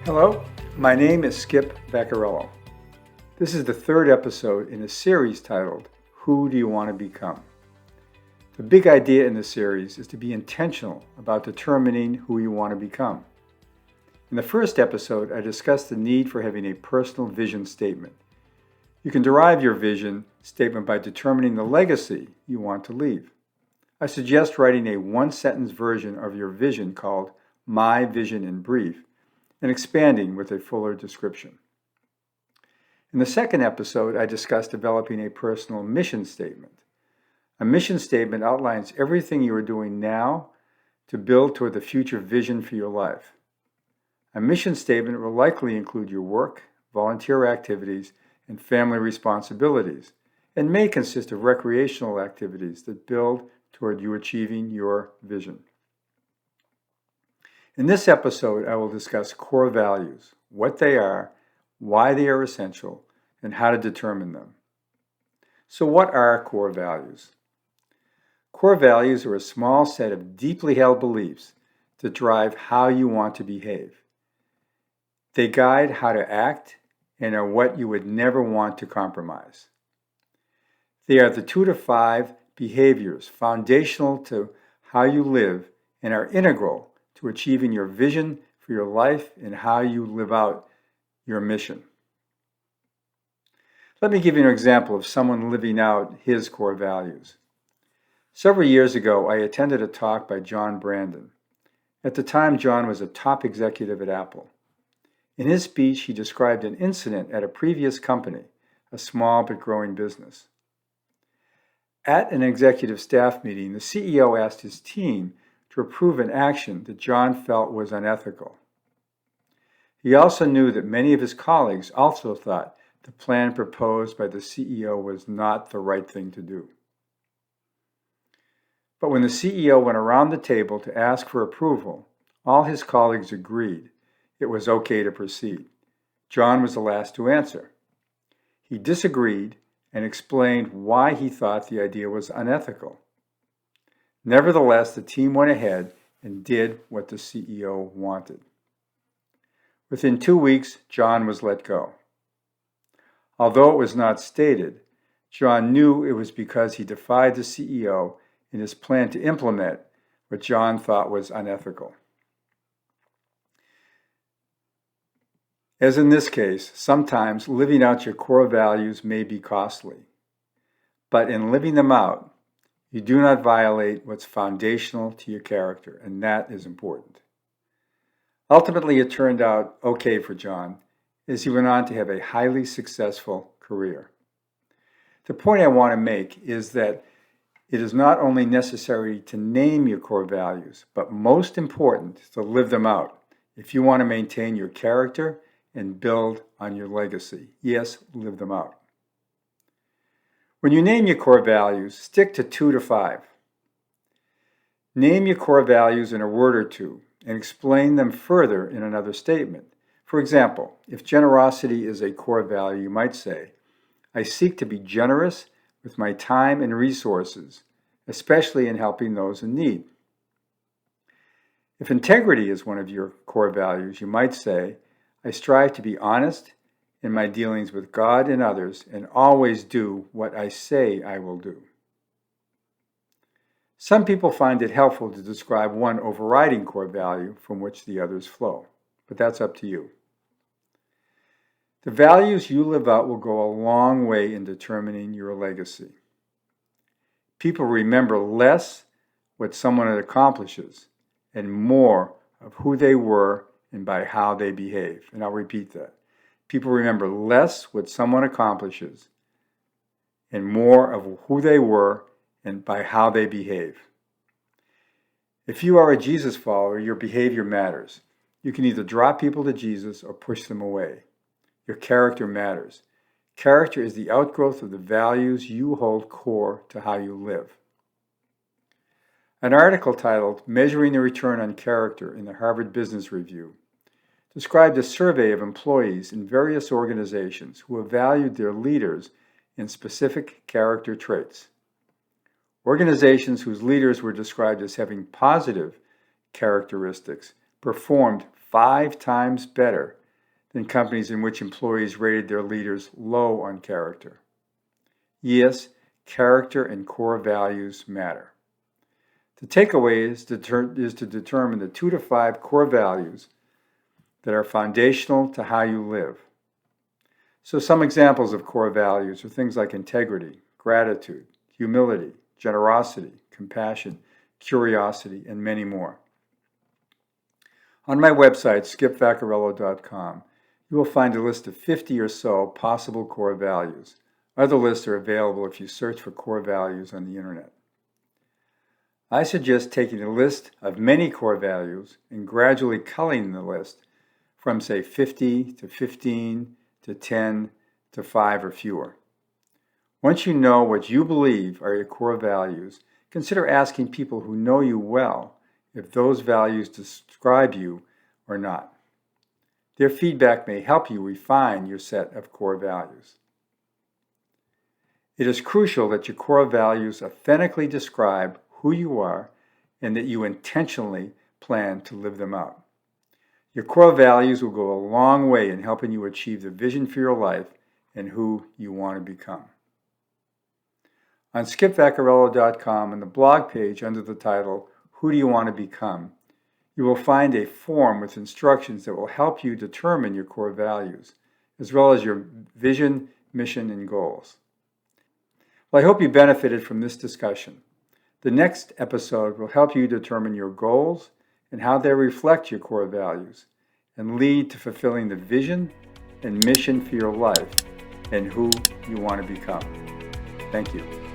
Hello, my name is Skip Vaccarello. This is the third episode in a series titled, Who Do You Want to Become? The big idea in the series is to be intentional about determining who you want to become. In the first episode, I discussed the need for having a personal vision statement. You can derive your vision statement by determining the legacy you want to leave. I suggest writing a one-sentence version of your vision called My Vision in Brief, and expanding with a fuller description. In the second episode, I discussed developing a personal mission statement. A mission statement outlines everything you are doing now to build toward the future vision for your life. A mission statement will likely include your work, volunteer activities, and family responsibilities, and may consist of recreational activities that build toward you achieving your vision. In this episode, I will discuss core values, what they are, why they are essential, and how to determine them. So what are core values? Core values are a small set of deeply held beliefs that drive how you want to behave. They guide how to act and are what you would never want to compromise. They are the 2 to 5 behaviors foundational to how you live and are integral to achieving your vision for your life and how you live out your mission. Let me give you an example of someone living out his core values. Several years ago, I attended a talk by John Brandon. At the time, John was a top executive at Apple. In his speech, he described an incident at a previous company, a small but growing business. At an executive staff meeting, the CEO asked his team to approve an action that John felt was unethical. He also knew that many of his colleagues also thought the plan proposed by the CEO was not the right thing to do. But when the CEO went around the table to ask for approval, all his colleagues agreed it was okay to proceed. John was the last to answer. He disagreed and explained why he thought the idea was unethical. Nevertheless, the team went ahead and did what the CEO wanted. Within 2 weeks, John was let go. Although it was not stated, John knew it was because he defied the CEO in his plan to implement what John thought was unethical. As in this case, sometimes living out your core values may be costly. But in living them out, you do not violate what's foundational to your character, and that is important. Ultimately, it turned out okay for John, as he went on to have a highly successful career. The point I want to make is that it is not only necessary to name your core values, but most important to live them out if you want to maintain your character and build on your legacy. Yes, live them out. When you name your core values, stick to 2 to 5. Name your core values in a word or two and explain them further in another statement. For example, if generosity is a core value, you might say, I seek to be generous with my time and resources, especially in helping those in need. If integrity is one of your core values, you might say, I strive to be honest in my dealings with God and others, and always do what I say I will do. Some people find it helpful to describe one overriding core value from which the others flow, but that's up to you. The values you live out will go a long way in determining your legacy. People remember less what someone accomplishes and more of who they were and by how they behave. And I'll repeat that. People remember less what someone accomplishes and more of who they were and by how they behave. If you are a Jesus follower, your behavior matters. You can either draw people to Jesus or push them away. Your character matters. Character is the outgrowth of the values you hold core to how you live. An article titled Measuring the Return on Character in the Harvard Business Review described a survey of employees in various organizations who have valued their leaders in specific character traits. Organizations whose leaders were described as having positive characteristics performed 5 times better than companies in which employees rated their leaders low on character. Yes, character and core values matter. The takeaway is to determine the 2 to 5 core values that are foundational to how you live. So some examples of core values are things like integrity, gratitude, humility, generosity, compassion, curiosity, and many more. On my website, skipvaccarello.com, you will find a list of 50 or so possible core values. Other lists are available if you search for core values on the internet. I suggest taking a list of many core values and gradually culling the list from, say, 50 to 15 to 10 to 5 or fewer. Once you know what you believe are your core values, consider asking people who know you well if those values describe you or not. Their feedback may help you refine your set of core values. It is crucial that your core values authentically describe who you are and that you intentionally plan to live them out. Your core values will go a long way in helping you achieve the vision for your life and who you want to become. On skipvaccarello.com, on the blog page under the title, Who Do You Want to Become?, you will find a form with instructions that will help you determine your core values, as well as your vision, mission, and goals. Well, I hope you benefited from this discussion. The next episode will help you determine your goals and how they reflect your core values and lead to fulfilling the vision and mission for your life and who you want to become. Thank you.